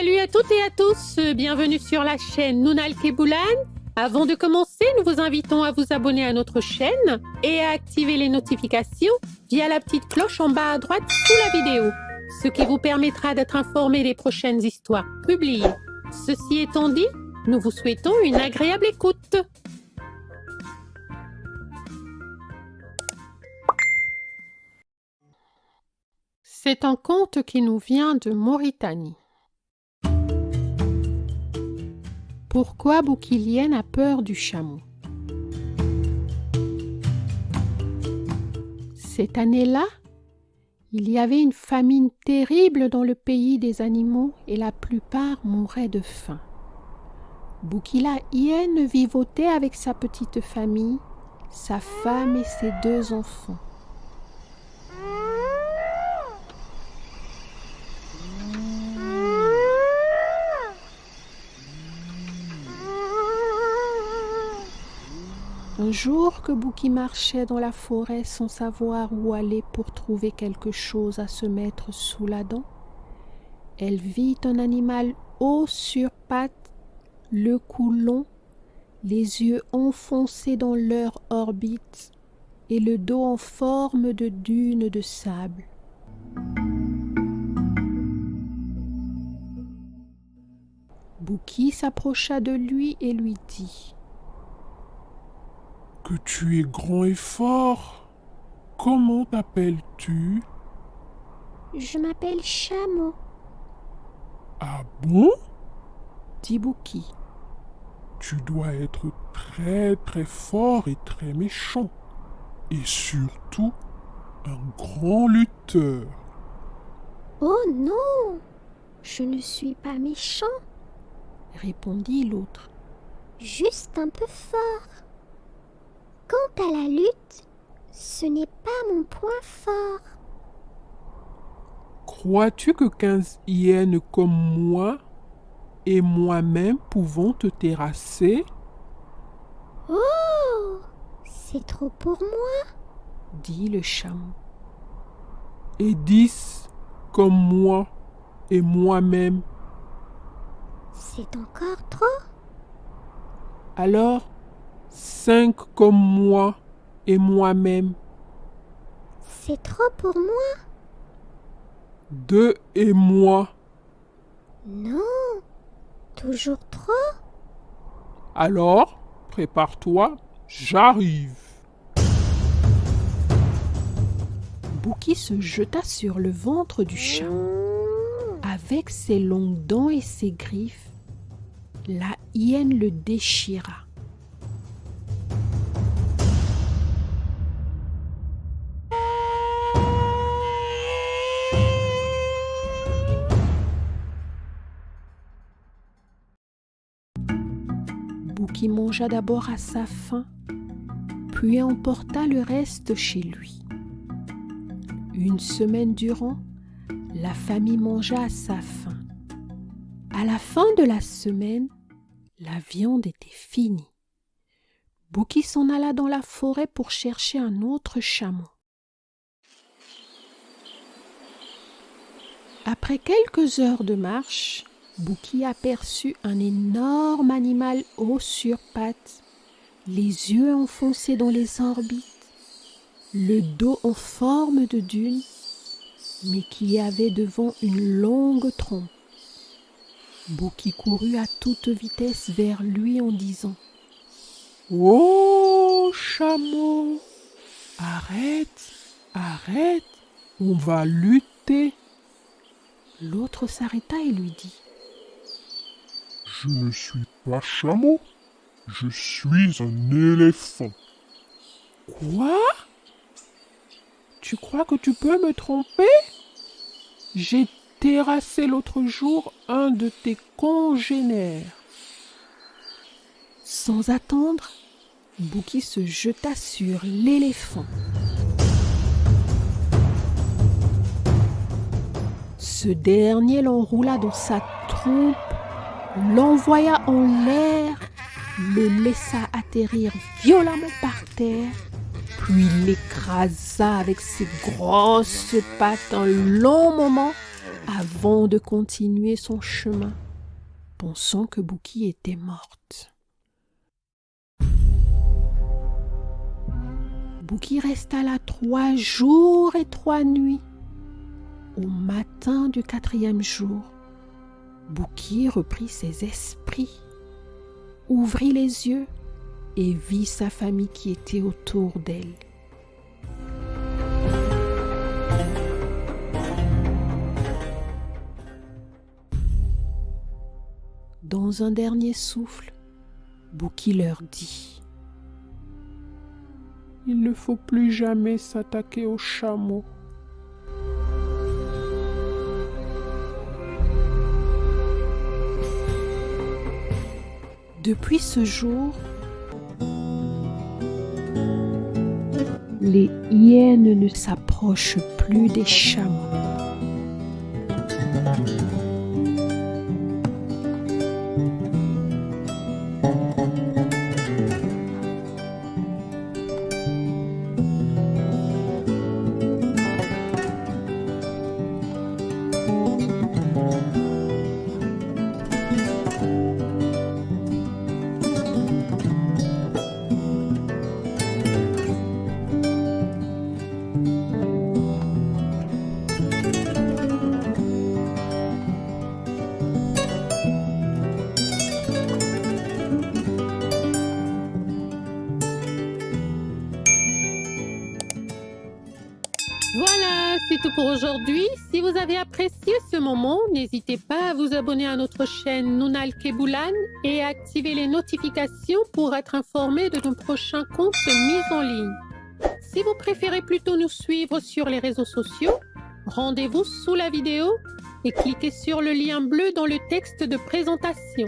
Salut à toutes et à tous, bienvenue sur la chaîne Nounal Keboulan. Avant de commencer, nous vous invitons à vous abonner à notre chaîne et à activer les notifications via la petite cloche en bas à droite sous la vidéo, ce qui vous permettra d'être informé des prochaines histoires publiées. Ceci étant dit, nous vous souhaitons une agréable écoute. C'est un conte qui nous vient de Mauritanie. Pourquoi Boukilienne a peur du chameau? Cette année-là, il y avait une famine terrible dans le pays des animaux et la plupart mouraient de faim. Boukila Hyène vivotait avec sa petite famille, sa femme et ses 2 enfants. Un jour que Bouki marchait dans la forêt sans savoir où aller pour trouver quelque chose à se mettre sous la dent, elle vit un animal haut sur pattes, le cou long, les yeux enfoncés dans leur orbite et le dos en forme de dune de sable. Bouki s'approcha de lui et lui dit: Que tu es grand et fort. Comment t'appelles-tu? Je m'appelle Chameau. Ah bon? dit Bouki. Tu dois être très très fort et très méchant. Et surtout, un grand lutteur. Oh non, je ne suis pas méchant, répondit l'autre. juste un peu fort. Quant à la lutte, ce n'est pas mon point fort. Crois-tu que 15 hyènes comme moi et moi-même pouvons te terrasser? Oh, c'est trop pour moi, dit le chameau. Et 10 comme moi et moi-même? c'est encore trop. Alors 5 comme moi et moi-même? C'est trop pour moi. 2 et moi? Non, toujours trop. Alors, prépare-toi, j'arrive. Bouki se jeta sur le ventre du chameau. Avec ses longues dents et ses griffes, la hyène le déchira. Bouki mangea d'abord à sa faim, puis emporta le reste chez lui. Une semaine durant, la famille mangea à sa faim. À la fin de la semaine, la viande était finie. Bouki s'en alla dans la forêt pour chercher un autre chameau. Après quelques heures de marche, Bouki aperçut un énorme animal haut sur pattes, les yeux enfoncés dans les orbites, le dos en forme de dune, mais qui avait devant une longue trompe. Bouki courut à toute vitesse vers lui en disant: Oh, chameau, arrête, arrête, on va lutter. L'autre s'arrêta et lui dit: Je ne suis pas chameau, je suis un éléphant. Quoi? Tu crois que tu peux me tromper? J'ai terrassé l'autre jour un de tes congénères. Sans attendre, Bouki se jeta sur l'éléphant. Ce dernier l'enroula dans sa trompe, l'envoya en l'air, le laissa atterrir violemment par terre, puis l'écrasa avec ses grosses pattes un long moment avant de continuer son chemin, pensant que Bouki était morte. Bouki resta là 3 jours et 3 nuits. Au matin du 4e jour, Bouki reprit ses esprits, ouvrit les yeux et vit sa famille qui était autour d'elle. Dans un dernier souffle, Bouki leur dit : « Il ne faut plus jamais s'attaquer aux chameaux. » Depuis ce jour, les hyènes ne s'approchent plus des chameaux. Voilà, c'est tout pour aujourd'hui. Si vous avez apprécié ce moment, n'hésitez pas à vous abonner à notre chaîne Nounal Keboulan et à activer les notifications pour être informé de nos prochains contes mis en ligne. Si vous préférez plutôt nous suivre sur les réseaux sociaux, rendez-vous sous la vidéo et cliquez sur le lien bleu dans le texte de présentation.